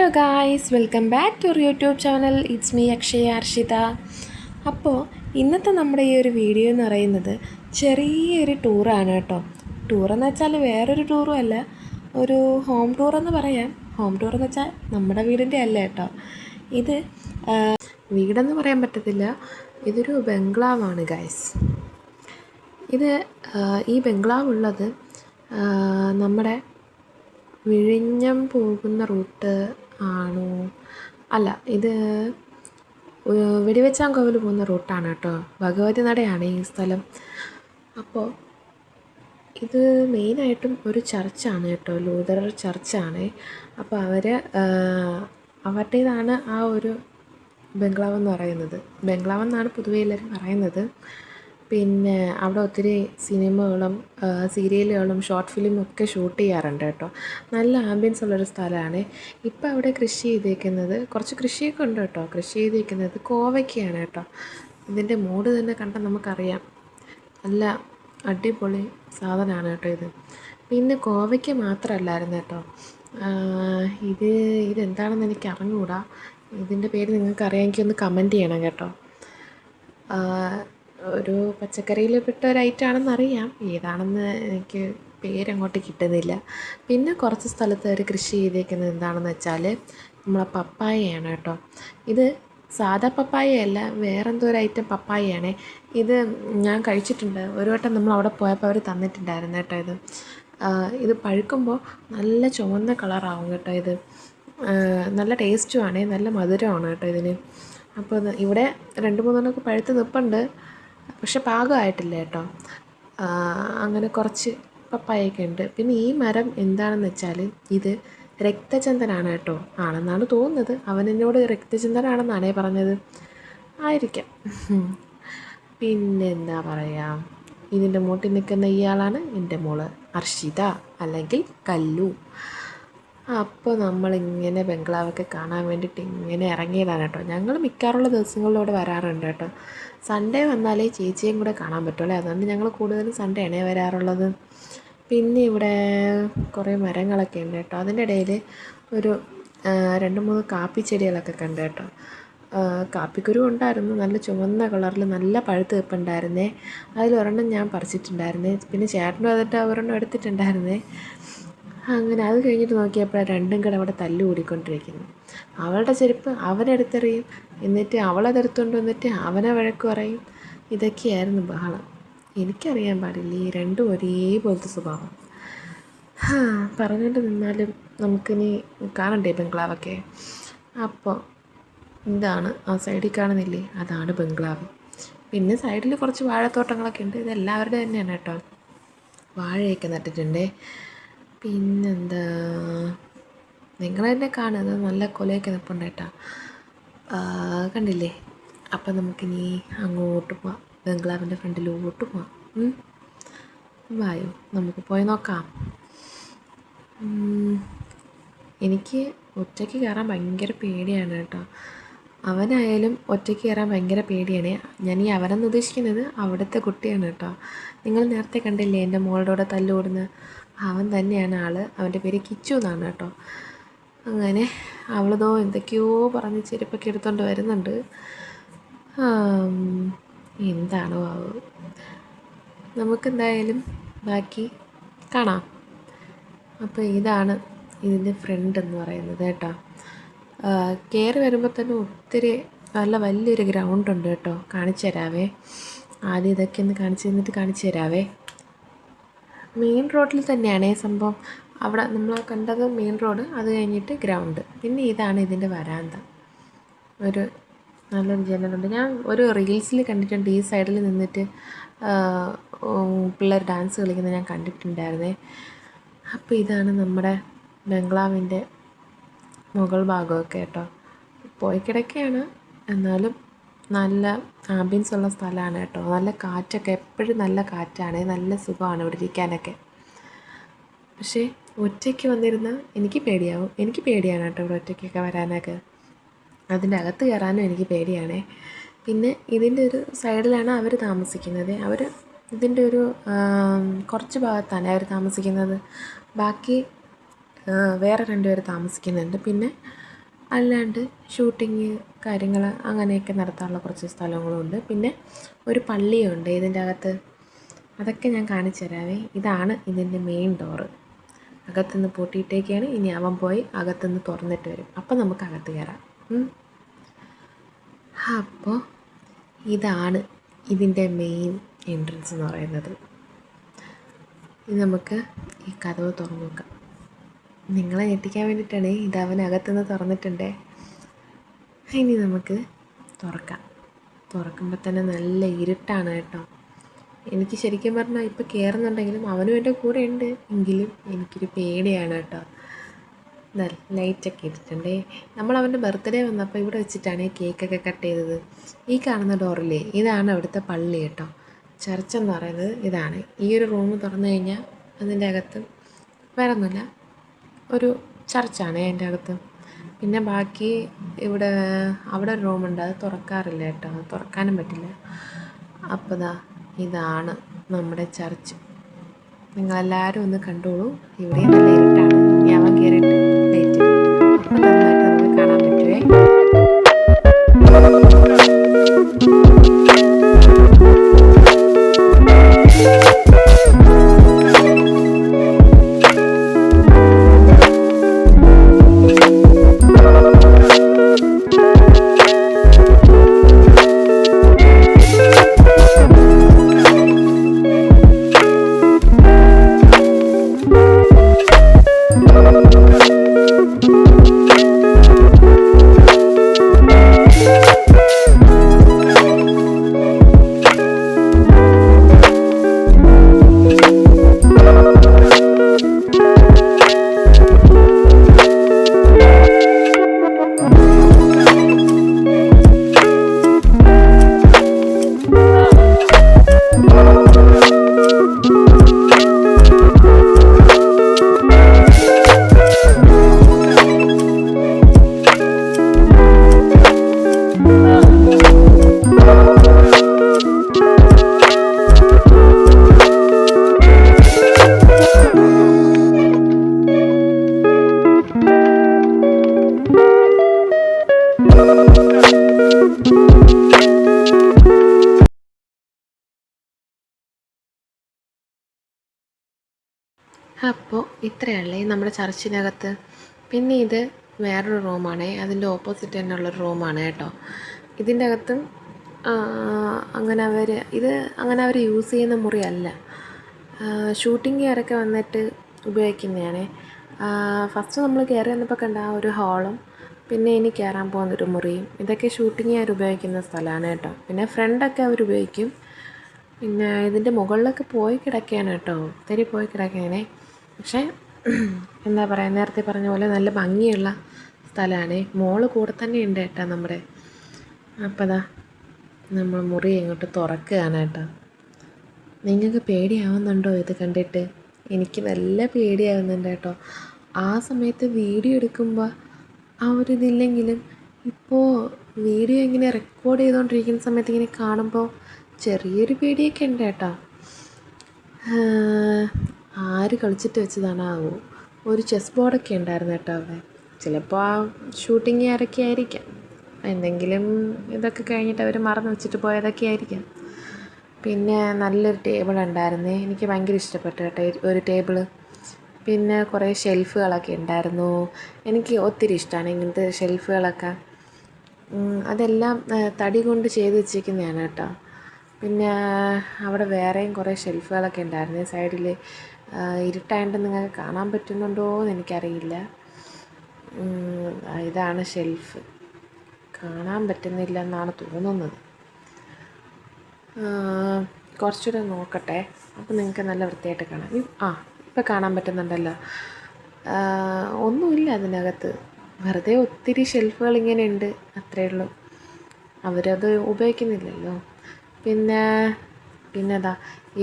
Hello guys, welcome back to YouTube channel. It's me Akshaya Arshitha. അപ്പോൾ ഇന്നത്തെ നമ്മുടെ ഈ ഒരു വീഡിയോ എന്ന് പറയുന്നത് ചെറിയൊരു ടൂറാണ് കേട്ടോ. ടൂറെന്ന് വെച്ചാൽ വേറൊരു ടൂറും അല്ല, ഒരു ഹോം ടൂറെന്ന് പറയാം. ഹോം ടൂറെന്ന് വെച്ചാൽ നമ്മുടെ വീടിൻ്റെ അല്ല കേട്ടോ. ഇത് വീടെന്ന് പറയാൻ പറ്റത്തില്ല, ഇതൊരു ബംഗ്ലാവാണ് ഗായ്സ്. ഇത് ഈ ബംഗ്ലാവ് ഉള്ളത് നമ്മുടെ വിഴിഞ്ഞം പോകുന്ന റൂട്ട് ആണോ? അല്ല, ഇത് വെടിവെച്ചാങ്കോവിൽ പോകുന്ന റൂട്ടാണ് കേട്ടോ. ഭഗവതി നടയാണ് ഈ സ്ഥലം. അപ്പോൾ ഇത് മെയിനായിട്ടും ഒരു ചർച്ചാണ് കേട്ടോ, ലൂതറൻ ചർച്ചാണ്. അപ്പോൾ അവരുടേതാണ് ആ ഒരു ബംഗ്ലാവെന്ന് പറയുന്നത്. ബംഗ്ലാവെന്നാണ് പൊതുവെ എല്ലാവരും പറയുന്നത്. പിന്നെ അവിടെ ഒത്തിരി സിനിമകളും സീരിയലുകളും ഷോർട്ട് ഫിലിമും ഒക്കെ ഷൂട്ട് ചെയ്യാറുണ്ട് കേട്ടോ. നല്ല ആംബിയൻസ് ഉള്ളൊരു സ്ഥലമാണ്. ഇപ്പം അവിടെ കൃഷി ചെയ്തേക്കുന്നത്, കുറച്ച് കൃഷിയൊക്കെ ഉണ്ട് കേട്ടോ. കൃഷി ചെയ്തേക്കുന്നത് കോവയ്ക്കയാണ് കേട്ടോ. ഇതിൻ്റെ മൂട് തന്നെ കണ്ടാൽ നമുക്കറിയാം, നല്ല അടിപൊളി സാധനമാണ് കേട്ടോ ഇത്. പിന്നെ കോവയ്ക്ക മാത്രമല്ലായിരുന്നു കേട്ടോ, ഇതെന്താണെന്ന് എനിക്ക് അറിഞ്ഞുകൂടാ. ഇതിൻ്റെ പേര് നിങ്ങൾക്ക് അറിയാമെങ്കിൽ ഒന്ന് കമൻറ്റ് ചെയ്യണം കേട്ടോ. ഒരു പച്ചക്കറിയിൽ പെട്ട ഒരു ഐറ്റമാണെന്നറിയാം, ഏതാണെന്ന് എനിക്ക് പേരങ്ങോട്ട് കിട്ടുന്നില്ല. പിന്നെ കുറച്ച് സ്ഥലത്ത് അവർ കൃഷി ചെയ്തേക്കുന്നത് എന്താണെന്ന് വെച്ചാൽ നമ്മളെ പപ്പായയാണ് കേട്ടോ. ഇത് സാധാ പപ്പായയല്ല, വേറെന്തോ ഒരു ഐറ്റം പപ്പായയാണ്. ഇത് ഞാൻ കഴിച്ചിട്ടുണ്ട് ഒരു വട്ടം. നമ്മൾ അവിടെ പോയപ്പോൾ അവർ തന്നിട്ടുണ്ടായിരുന്നു കേട്ടോ. ഇത് പഴുക്കുമ്പോൾ നല്ല ചുവന്ന കളറാവും കേട്ടോ. ഇത് നല്ല ടേസ്റ്റുമാണ്, നല്ല മധുരമാണ് കേട്ടോ ഇതിന്. അപ്പോൾ ഇവിടെ 2-3 പഴുത്ത് നിൽപ്പുണ്ട്, പക്ഷെ പാകമായിട്ടില്ല കേട്ടോ. അങ്ങനെ കുറച്ച് പപ്പായൊക്കെ ഉണ്ട്. പിന്നെ ഈ മരം എന്താണെന്ന് വെച്ചാൽ ഇത് രക്തചന്ദനാണ് കേട്ടോ. ആണെന്നാണ് തോന്നുന്നത്. അവനെന്നോട് രക്തചന്ദനാണെന്നാണേ പറഞ്ഞത്, ആയിരിക്കാം. പിന്നെന്താ പറയുക, ഇതിൻ്റെ മൂട്ടിൽ നിൽക്കുന്ന ഇയാളാണ് എൻ്റെ മോള് അർഷിത, അല്ലെങ്കിൽ കല്ലു. അപ്പോൾ നമ്മളിങ്ങനെ ബംഗ്ലാവൊക്കെ കാണാൻ വേണ്ടിയിട്ട് ഇങ്ങനെ ഇറങ്ങിയതാണ് കേട്ടോ. ഞങ്ങൾ മിക്കാറുള്ള ദിവസങ്ങളിലൂടെ വരാറുണ്ട് കേട്ടോ. സൺഡേ വന്നാലേ ചേച്ചിയും കൂടെ കാണാൻ പറ്റുള്ളൂ, അതുകൊണ്ട് ഞങ്ങൾ കൂടുതലും സൺഡേ ആണേ വരാറുള്ളത്. പിന്നെ ഇവിടെ കുറേ മരങ്ങളൊക്കെ ഉണ്ട് കേട്ടോ. അതിൻ്റെ ഇടയിൽ ഒരു 2-3 കാപ്പിച്ചെടികളൊക്കെ കണ്ടു കേട്ടോ. കാപ്പിക്കുരു ഉണ്ടായിരുന്നു, നല്ല ചുവന്ന കളറിൽ നല്ല പഴുത്ത് നിൽപ്പുണ്ടായിരുന്നേ. അതിലൊരെണ്ണം ഞാൻ പറിച്ചിട്ടുണ്ടായിരുന്നേ. പിന്നെ ചേട്ടനും അതിട്ട് ഒരെണ്ണം എടുത്തിട്ടുണ്ടായിരുന്നേ. അങ്ങനെ അത് കഴിഞ്ഞിട്ട് നോക്കിയപ്പോഴാണ് രണ്ടും കൂടെ അവിടെ തല്ലു കൂടിക്കൊണ്ടിരിക്കുന്നു. അവളുടെ ചെരുപ്പ് അവനെടുത്തെറിയും, എന്നിട്ട് അവളതെടുത്തുകൊണ്ട് വന്നിട്ട് അവനെ വഴക്ക് പറയും. ഇതൊക്കെയായിരുന്നു ബഹളം. എനിക്കറിയാൻ പാടില്ല, ഈ രണ്ടും ഒരേപോലത്തെ സ്വഭാവം. പറഞ്ഞുകൊണ്ട് നിന്നാലും നമുക്കിനി കാണണ്ടേ ബംഗ്ലാവൊക്കെ. അപ്പോൾ ഇതാണ് ആ സൈഡിൽ കാണുന്നില്ലേ, അതാണ് ബംഗ്ലാവ്. പിന്നെ സൈഡിൽ കുറച്ച് വാഴത്തോട്ടങ്ങളൊക്കെ ഉണ്ട്. ഇതെല്ലാവരുടെ തന്നെയാണ് കേട്ടോ. വാഴയൊക്കെ നട്ടിട്ടുണ്ടേ. പിന്നെന്താ, നിങ്ങൾ തന്നെ കാണുന്നത് നല്ല കൊലയൊക്കെ നിൽപ്പുണ്ട് കേട്ടോ, കണ്ടില്ലേ. അപ്പം നമുക്കിനി അങ്ങോട്ട് പോവാം, ബംഗ്ലാവിൻ്റെ ഫ്രണ്ടിലോട്ട് പോവാം. വായോ, നമുക്ക് പോയി നോക്കാം. എനിക്ക് ഒറ്റയ്ക്ക് കയറാൻ ഭയങ്കര പേടിയാണ് കേട്ടോ. അവനായാലും ഒറ്റയ്ക്ക് കയറാൻ ഭയങ്കര പേടിയാണ്. ഞാൻ ഈ അവനെന്ന് ഉദ്ദേശിക്കുന്നത് അവിടുത്തെ കുട്ടിയാണ് കേട്ടോ. നിങ്ങൾ നേരത്തെ കണ്ടില്ലേ എൻ്റെ മോളുടെ കൂടെ തല്ലുകൂടുന്ന, അവൻ തന്നെയാണ് ആൾ. അവൻ്റെ പേര് കിച്ചു എന്നാണ് കേട്ടോ. അങ്ങനെ അവളതോ എന്തൊക്കെയോ പറഞ്ഞ് ചെരുപ്പൊക്കെ എടുത്തുകൊണ്ട് വരുന്നുണ്ട്. എന്താണോ നമുക്കെന്തായാലും ബാക്കി കാണാം. അപ്പോൾ ഇതാണ് ഇതിൻ്റെ ഫ്രണ്ട് എന്ന് പറയുന്നത് കേട്ടോ. കയറി വരുമ്പോൾ തന്നെ ഒത്തിരി നല്ല വലിയൊരു ഗ്രൗണ്ട് ഉണ്ട് കേട്ടോ. കാണിച്ചു തരാവേ, ആദ്യം ഇതൊക്കെ ഒന്ന് കാണിച്ചു തരാവേ. മെയിൻ റോഡിൽ തന്നെയാണേ സംഭവം. അവിടെ നമ്മൾ കണ്ടത് മെയിൻ റോഡ്, അത് കഴിഞ്ഞിട്ട് ഗ്രൗണ്ട്. പിന്നെ ഇതാണ് ഇതിൻ്റെ വരാന്ത. ഒരു നല്ലൊരു ജനലുണ്ട്. ഞാൻ ഒരു റീൽസിൽ കണ്ടിട്ടുണ്ട്, ഈ സൈഡിൽ നിന്നിട്ട് പിള്ളേർ ഡാൻസ് കളിക്കുന്നത് ഞാൻ കണ്ടിട്ടുണ്ടായിരുന്നേ. അപ്പോൾ ഇതാണ് നമ്മുടെ ബംഗ്ലാവിൻ്റെ മുകൾ ഭാഗമൊക്കെ കേട്ടോ. പോയി കിടക്കുകയാണ്, എന്നാലും നല്ല ആംബിയൻസ് ഉള്ള സ്ഥലമാണ് കേട്ടോ. നല്ല കാറ്റൊക്കെ, എപ്പോഴും നല്ല കാറ്റാണ്, നല്ല സുഖമാണ് ഇവിടെ ഇരിക്കാനൊക്കെ. പക്ഷേ ഒറ്റയ്ക്ക് വന്നിരുന്ന എനിക്ക് പേടിയാണ് കേട്ടോ ഇവിടെ ഒറ്റയ്ക്കൊക്കെ വരാനൊക്കെ. അതിൻ്റെ അകത്ത് കയറാനും എനിക്ക് പേടിയാണേ. പിന്നെ ഇതിൻ്റെ ഒരു സൈഡിലാണ് അവർ താമസിക്കുന്നത്. ഇതിൻ്റെ ഒരു കുറച്ച് ഭാഗത്താണ് അവർ താമസിക്കുന്നത്. ബാക്കി വേറെ 2 പേർ താമസിക്കുന്നുണ്ട്. പിന്നെ അല്ലാണ്ട് ഷൂട്ടിങ് കാര്യങ്ങൾ അങ്ങനെയൊക്കെ നടത്താനുള്ള കുറച്ച് സ്ഥലങ്ങളുമുണ്ട്. പിന്നെ ഒരു പള്ളിയുണ്ട് ഇതിൻ്റെ അകത്ത്. അതൊക്കെ ഞാൻ കാണിച്ചു തരാവേ. ഇതാണ് ഇതിൻ്റെ മെയിൻ ഡോറ്. അകത്തുനിന്ന് പൂട്ടിയിട്ടേക്കാണ്. ഇനി അവൻ പോയി അകത്തുനിന്ന് തുറന്നിട്ട് വരും. അപ്പം നമുക്ക് അകത്ത് കയറാം. അപ്പോൾ ഇതാണ് ഇതിൻ്റെ മെയിൻ എൻട്രൻസ് എന്ന് പറയുന്നത്. ഇനി നമുക്ക് ഈ കതവ് തുറന്നു നോക്കാം. നിങ്ങളെ ഞെട്ടിക്കാൻ വേണ്ടിയിട്ടാണ്. ഇത് അവനകത്തുനിന്ന് തുറന്നിട്ടുണ്ടേ. ഇനി നമുക്ക് തുറക്കാം. തുറക്കുമ്പോൾ തന്നെ നല്ല ഇരുട്ടാണ് കേട്ടോ. എനിക്ക് ശരിക്കും പറഞ്ഞാൽ ഇപ്പോൾ കയറുന്നുണ്ടെങ്കിലും അവനും എൻ്റെ കൂടെ ഉണ്ട്. എങ്കിലും എനിക്കൊരു പേടിയാണ് കേട്ടോ. ലൈറ്റൊക്കെ ഇട്ടിട്ടുണ്ടേ. നമ്മൾ അവൻ്റെ ബർത്ത്ഡേ വന്നപ്പോൾ ഇവിടെ വെച്ചിട്ടാണ് കേക്കൊക്കെ കട്ട് ചെയ്തത്. ഈ കാണുന്ന ഡോറില്ലേ, ഇതാണ് അവിടുത്തെ പള്ളി കേട്ടോ. ചർച്ച് എന്ന് പറയുന്നത് ഇതാണ്. ഈ ഒരു റൂം തുറന്നു കഴിഞ്ഞാൽ അതിൻ്റെ അകത്ത് വേറെ ഒന്നുമില്ല, ഒരു ചർച്ചാണ് അതിൻ്റെ അകത്ത്. പിന്നെ ബാക്കി ഇവിടെ അവിടെ ഒരു റൂമുണ്ട്, അത് തുറക്കാറില്ല കേട്ടോ, അത് തുറക്കാനും പറ്റില്ല. അപ്പോൾ ഇതാണ് നമ്മുടെ ചർച്ച്. നിങ്ങളെല്ലാവരും ഒന്ന് കണ്ടോളൂ. ഇവിടെ നല്ല ഇരുട്ടാണ്. ഇനി അവൻ കയറിയിട്ട് ലൈറ്റ് അപ്പം നന്നായിട്ട് നമുക്ക് കാണാൻ പറ്റുമേ. അപ്പോൾ ഇത്രയല്ലേ നമ്മുടെ ചർച്ചിനകത്ത്. പിന്നെ ഇത് വേറൊരു റൂമാണ്, അതിൻ്റെ ഓപ്പോസിറ്റ് തന്നെ ഉള്ളൊരു റൂമാണ് കേട്ടോ. ഇതിൻ്റെ അകത്തും അങ്ങനെ അവർ യൂസ് ചെയ്യുന്ന മുറിയല്ല, ഷൂട്ടിങ്ങുകാരൊക്കെ വന്നിട്ട് ഉപയോഗിക്കുന്നതാണ്. ഫസ്റ്റ് നമ്മൾ കയറി വന്നപ്പോൾ കണ്ട ആ ഒരു ഹാളും പിന്നെ ഇനി കയറാൻ പോകുന്നൊരു മുറിയും ഇതൊക്കെ ഷൂട്ടിങ്ങുകാർ ഉപയോഗിക്കുന്ന സ്ഥലമാണ് കേട്ടോ. പിന്നെ ഫ്രണ്ടൊക്കെ അവർ ഉപയോഗിക്കും. പിന്നെ ഇതിൻ്റെ മുകളിലൊക്കെ പോയി കിടക്കുകയാണ് കേട്ടോ, ഒത്തിരി പോയി കിടക്കുകയാണേ. പക്ഷേ എന്താ പറയുക, നേരത്തെ പറഞ്ഞ പോലെ നല്ല ഭംഗിയുള്ള സ്ഥലമാണ്. മോള് കൂടെ തന്നെ ഉണ്ട് കേട്ടോ നമ്മുടെ. അപ്പോൾ നമ്മൾ മുറി ഇങ്ങോട്ട് തുറക്കുകയാണ് കേട്ടോ. നിങ്ങൾക്ക് പേടിയാവുന്നുണ്ടോ ഇത് കണ്ടിട്ട്? എനിക്ക് നല്ല പേടിയാവുന്നുണ്ട് കേട്ടോ. ആ സമയത്ത് വീഡിയോ എടുക്കുമ്പോൾ ആ ഒരു ഇതില്ലെങ്കിലും ഇപ്പോൾ വീഡിയോ ഇങ്ങനെ റെക്കോർഡ് ചെയ്തുകൊണ്ടിരിക്കുന്ന സമയത്ത് ഇങ്ങനെ കാണുമ്പോൾ ചെറിയൊരു പേടിയൊക്കെ ഉണ്ട് കേട്ടോ. ആര് കളിച്ചിട്ട് വെച്ചതാണാവോ, ഒരു ചെസ് ബോർഡൊക്കെ ഉണ്ടായിരുന്നു കേട്ടോ അവിടെ. ചിലപ്പോൾ ആ ഷൂട്ടിങ്ങുകാരൊക്കെ ആയിരിക്കാം, എന്തെങ്കിലും ഇതൊക്കെ കഴിഞ്ഞിട്ട് അവർ മറന്നു വെച്ചിട്ട് പോയതൊക്കെ ആയിരിക്കാം. പിന്നെ നല്ലൊരു ടേബിൾ ഉണ്ടായിരുന്നേ, എനിക്ക് ഭയങ്കര ഇഷ്ടപ്പെട്ടു കേട്ടോ ഒരു ടേബിള്. പിന്നെ കുറേ ഷെൽഫുകളൊക്കെ ഉണ്ടായിരുന്നു. എനിക്ക് ഒത്തിരി ഇഷ്ടമാണ് ഇങ്ങനത്തെ ഷെൽഫുകളൊക്കെ. അതെല്ലാം തടി കൊണ്ട് ചെയ്ത് വെച്ചിരിക്കുന്നതാണ് കേട്ടോ. പിന്നെ അവിടെ വേറെയും കുറേ ഷെൽഫുകളൊക്കെ ഉണ്ടായിരുന്നു സൈഡിൽ. ഇരുട്ടായതുകൊണ്ട് നിങ്ങൾക്ക് കാണാൻ പറ്റുന്നുണ്ടോ എന്ന് എനിക്കറിയില്ല. ഇതാണ് ഷെൽഫ്, കാണാൻ പറ്റുന്നില്ല എന്നാണ് തോന്നുന്നത്. കുറച്ചുകൂടെ നോക്കട്ടെ, അപ്പോൾ നിങ്ങൾക്ക് നല്ല വൃത്തിയായിട്ട് കാണാം. ഇപ്പോൾ കാണാൻ പറ്റുന്നുണ്ടല്ലോ. ഒന്നുമില്ല അതിനകത്ത്, വെറുതെ ഒത്തിരി ഷെൽഫുകൾ ഇങ്ങനെ ഉണ്ട്, അത്രയേ ഉള്ളൂ. അവരത് ഉപയോഗിക്കുന്നില്ലല്ലോ. പിന്നെ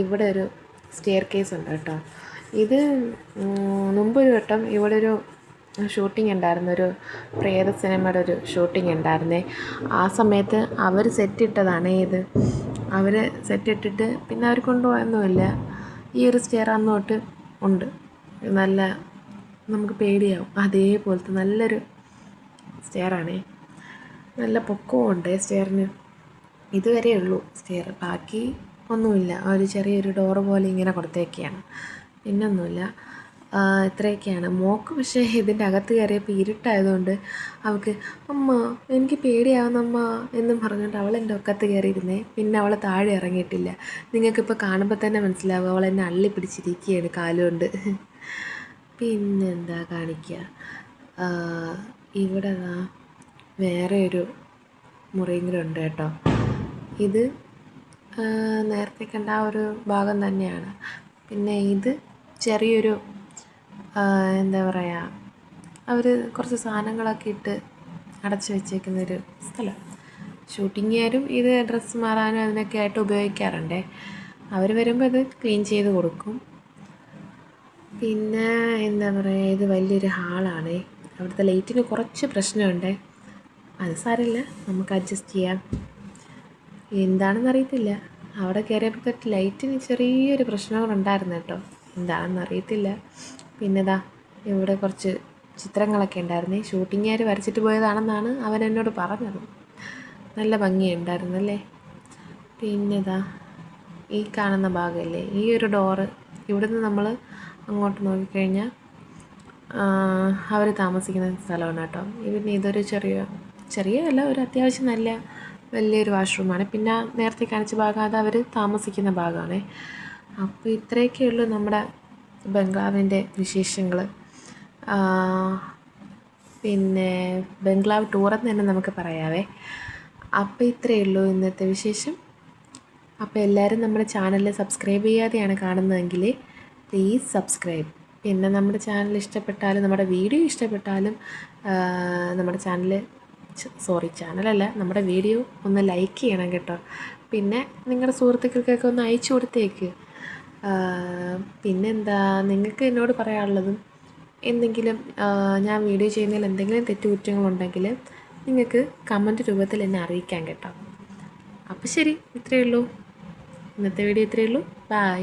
ഇവിടെ ഒരു സ്റ്റെയർ കേസ് ഉണ്ട് കേട്ടോ. ഇത് മുമ്പൊരു വട്ടം ഇവിടെ ഒരു ഷൂട്ടിംഗ് ഉണ്ടായിരുന്നു, ഒരു പ്രേത സിനിമയുടെ ഒരു ഷൂട്ടിംഗ് ഉണ്ടായിരുന്നേ. ആ സമയത്ത് അവർ സെറ്റിട്ടതാണ് ഇത്. അവർ സെറ്റിട്ടിട്ട് പിന്നെ അവർ കൊണ്ടുപോയൊന്നുമില്ല. ഈ ഒരു സ്റ്റെയർ അന്നോട്ട് ഉണ്ട്. നല്ല നമുക്ക് പേടിയാവും, അതേപോലത്തെ നല്ലൊരു സ്റ്റെയറാണേ. നല്ല പൊക്കമുണ്ട് സ്റ്റെയറിന്. ഇതുവരെ ഉള്ളൂ സ്റ്റെയർ, ബാക്കി ഒന്നുമില്ല. ഒരു ചെറിയൊരു ഡോറ് പോലെ ഇങ്ങനെ കൊടുത്തേക്കുകയാണ്, പിന്നൊന്നുമില്ല. ഇത്രയൊക്കെയാണ്. മോൾക്ക് പക്ഷേ ഇതിൻ്റെ അകത്ത് കയറിയപ്പോൾ ഇരുട്ടായതുകൊണ്ട് അവൾക്ക് അമ്മ എനിക്ക് പേടിയാവുന്നമ്മ എന്നും പറഞ്ഞുകൊണ്ട് അവൾ എൻ്റെ ഒക്കത്ത് കയറിയിരുന്നേ. പിന്നെ അവൾ താഴെ ഇറങ്ങിയിട്ടില്ല. നിങ്ങൾക്കിപ്പോൾ കാണുമ്പോൾ തന്നെ മനസ്സിലാവും, അവൾ എന്നെ അള്ളി പിടിച്ചിരിക്കുകയാണ് കാലുകൊണ്ട്. പിന്നെന്താ കാണിക്കുക, ഇവിടെ വേറെ ഒരു മുറിയും കൂടെ ഉണ്ട് കേട്ടോ. ഇത് നേരത്തെ കണ്ട ആ ഒരു ഭാഗം തന്നെയാണ്. പിന്നെ ഇത് ചെറിയൊരു എന്താ പറയുക, അവർ കുറച്ച് സാധനങ്ങളൊക്കെ ഇട്ട് അടച്ചു വെച്ചേക്കുന്നൊരു സ്ഥലം. ഷൂട്ടിങ്ങുകാരും ഇത് ഡ്രസ്സ് മാറാനും അതിനൊക്കെ ആയിട്ട് ഉപയോഗിക്കാറുണ്ടേ. അവർ വരുമ്പോൾ ഇത് ക്ലീൻ ചെയ്ത് കൊടുക്കും. പിന്നെ എന്താ പറയുക, ഇത് വലിയൊരു ഹാളാണേ. അവിടുത്തെ ലൈറ്റിന് കുറച്ച് പ്രശ്നമുണ്ടേ. അത് സാരമില്ല, നമുക്ക് അഡ്ജസ്റ്റ് ചെയ്യാം. എന്താണെന്നറിയത്തില്ല, അവിടെ കയറിയപ്പോൾ തൊട്ട് ലൈറ്റിന് ചെറിയൊരു പ്രശ്നങ്ങളുണ്ടായിരുന്നു കേട്ടോ, എന്താണെന്നറിയത്തില്ല. പിന്നെ ഇവിടെ കുറച്ച് ചിത്രങ്ങളൊക്കെ ഉണ്ടായിരുന്നേ. ഷൂട്ടിങ്ങുകാർ വരച്ചിട്ട് പോയതാണെന്നാണ് അവൻ എന്നോട് പറഞ്ഞത്. നല്ല ഭംഗിയുണ്ടായിരുന്നല്ലേ. പിന്നെ ഈ കാണുന്ന ഭാഗമല്ലേ, ഈ ഒരു ഡോറ്, ഇവിടുന്ന് നമ്മൾ അങ്ങോട്ട് നോക്കിക്കഴിഞ്ഞാൽ അവർ താമസിക്കുന്ന സ്ഥലമാണ് കേട്ടോ. പിന്നെ ഇതൊരു ചെറിയല്ല, ഒരു അത്യാവശ്യം നല്ല വലിയൊരു വാഷ്റൂമാണ്. പിന്നെ നേരത്തെ കാണിച്ച ഭാഗം അത് അവർ താമസിക്കുന്ന ഭാഗമാണ്. അപ്പോൾ ഇത്രയൊക്കെയുള്ളൂ നമ്മുടെ ബംഗ്ലാവിൻ്റെ വിശേഷങ്ങൾ. പിന്നെ ബംഗ്ലാവ് ടൂറെന്ന് തന്നെ നമുക്ക് പറയാവേ. അപ്പോൾ ഇത്രയേ ഉള്ളൂ ഇന്നത്തെ വിശേഷം. അപ്പോൾ എല്ലാവരും നമ്മുടെ ചാനൽ സബ്സ്ക്രൈബ് ചെയ്യാതെയാണ് കാണുന്നതെങ്കിൽ പ്ലീസ് സബ്സ്ക്രൈബ്. പിന്നെ നമ്മുടെ ചാനൽ ഇഷ്ടപ്പെട്ടാലും നമ്മുടെ വീഡിയോ ഇഷ്ടപ്പെട്ടാലും നമ്മുടെ ചാനലല്ല, നമ്മുടെ വീഡിയോ ഒന്ന് ലൈക്ക് ചെയ്യണം കേട്ടോ. പിന്നെ നിങ്ങളുടെ സുഹൃത്തുക്കൾക്കൊക്കെ ഒന്ന് അയച്ചു കൊടുത്തേക്ക്. പിന്നെന്താ നിങ്ങൾക്ക് എന്നോട് പറയാനുള്ളതും, എന്തെങ്കിലും ഞാൻ വീഡിയോ ചെയ്യുന്നതിൽ എന്തെങ്കിലും തെറ്റുകുറ്റങ്ങളുണ്ടെങ്കിൽ നിങ്ങൾക്ക് കമൻറ്റ് രൂപത്തിൽ എന്നെ അറിയിക്കാം കേട്ടോ. അപ്പോൾ ശരി, ഇത്രയേ ഉള്ളൂ ഇന്നത്തെ വീഡിയോ, ഇത്രയേ ഉള്ളൂ. ബൈ.